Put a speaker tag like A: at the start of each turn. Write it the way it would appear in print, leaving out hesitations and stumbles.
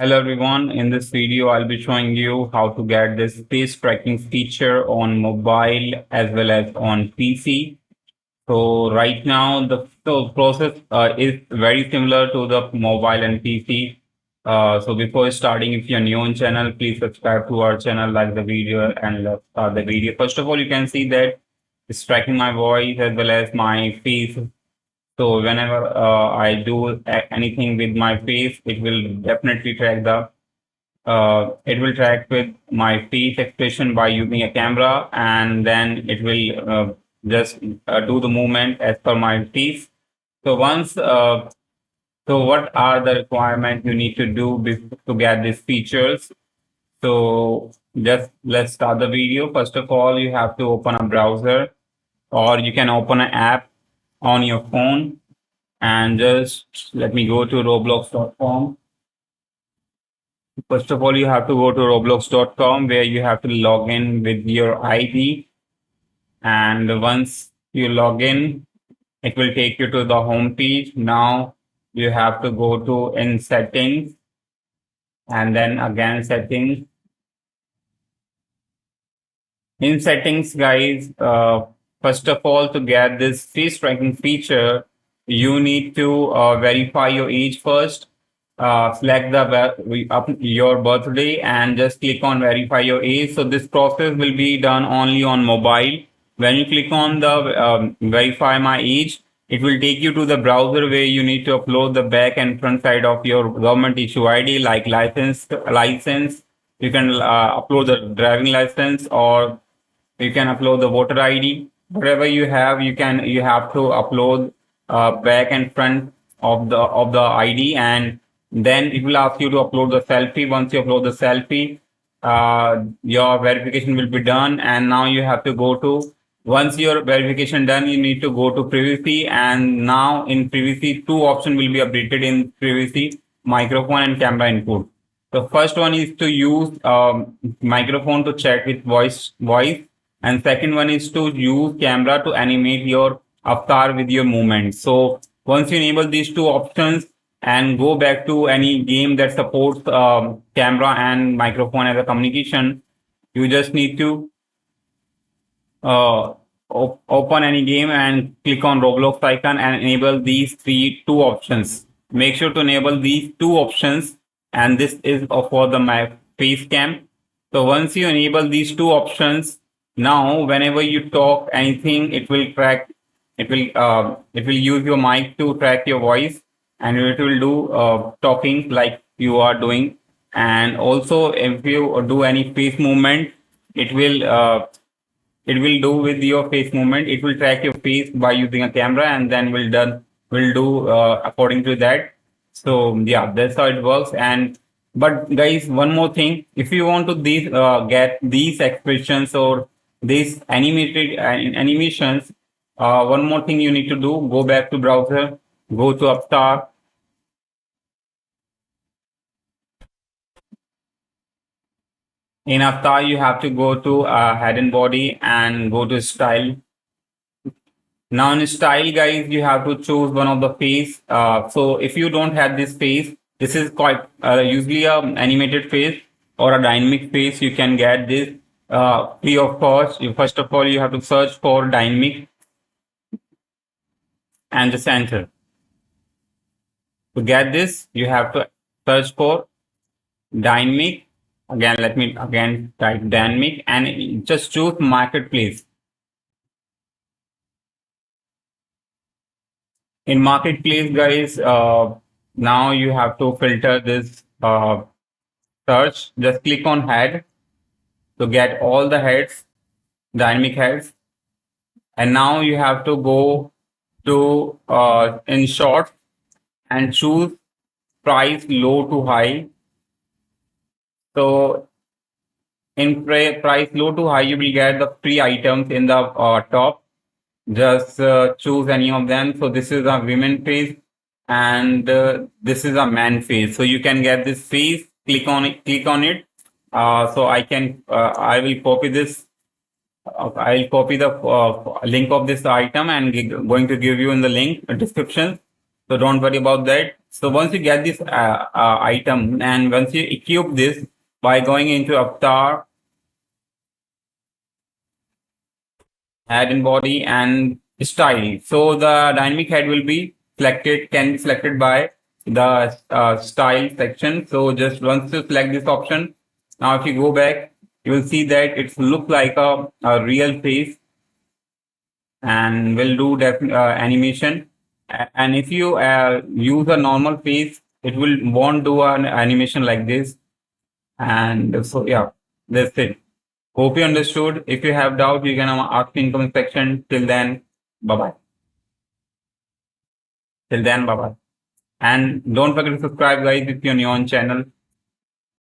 A: Hello everyone, in this video I'll be showing you how to get this face tracking feature on mobile as well as on PC. So right now the process is very similar to the mobile and PC. So before starting, if you're new on channel, please subscribe to our channel, like the video and let's start the video. First of all, you can see that it's tracking my voice as well as my face. So whenever I do anything with my face, it will definitely track the it will track with my face expression by using a camera, and then it will just do the movement as per my face. So what are the requirements you need to do to get these features? So just let's start the video. First of all, you have to open a browser, or you can open an app on your phone, and just let me go to roblox.com. First of all, you have to go to roblox.com where you have to log in with your ID. And once you log in, it will take you to the home page. Now you have to go to in settings and then again settings. In settings, guys, first of all, to get this face tracking feature, you need to verify your age first. Select your birthday and just click on verify your age. So this process will be done only on mobile. When you click on the verify my age, it will take you to the browser where you need to upload the back and front side of your government issue ID like license. You can upload the driving license, or you can upload the voter ID. Whatever you have, you have to upload back and front of the ID, and then it will ask you to upload the selfie. Once you upload the selfie, your verification will be done, and now you have to go to. Once your verification done, you need to go to privacy, and now in privacy, two options will be updated in privacy: microphone and camera input. The first one is to use microphone to chat with voice, and second one is to use camera to animate your avatar with your movements. So once you enable these two options and go back to any game that supports camera and microphone as a communication, you just need to uh, open any game and click on Roblox icon and enable these two options. Make sure to enable these two options, and this is for the my face cam. So once you enable these two options, now whenever you talk anything, it will track. It will use your mic to track your voice, and it will do talking like you are doing. And also, if you do any face movement, it will uh, it will do with your face movement. It will track your face by using a camera, and then will do according to that. So yeah, that's how it works. And but guys, one more thing: if you want to get these expressions or these animations, one more thing you need to do: go back to browser, go to Avatar. In Avatar, you have to go to head and body and go to style. Now in style, guys, you have to choose one of the face. So if you don't have this face, this is quite usually a animated face or a dynamic face. You can get this free of cost. First of all, you have to search for dynamic and the center. To get this, you have to search for dynamic. Again, let me again type dynamic and just choose marketplace. In marketplace, guys, now you have to filter this search. Just click on head to get all the heads, dynamic heads, and now you have to go to in short and choose price low to high. So in price low to high, you will get the free items in the top. Just choose any of them. So this is a women face, and this is a man face. So you can get this face. Click on it. So I will copy this. I'll copy the link of this item and going to give you in the link description. So don't worry about that. So once you get this item, and once you equip this by going into avatar, head and body, and style. So the dynamic head will be selected, can be selected by the style section. So just once you select this option, now if you go back, you will see that it look like a real face, and will do animation. And if you use a normal face, it will won't do an animation like this. And so yeah, that's it. Hope you understood. If you have doubt, you can ask in comment section. Till then, bye bye. Till then, bye bye. And don't forget to subscribe, guys, if you're new on channel.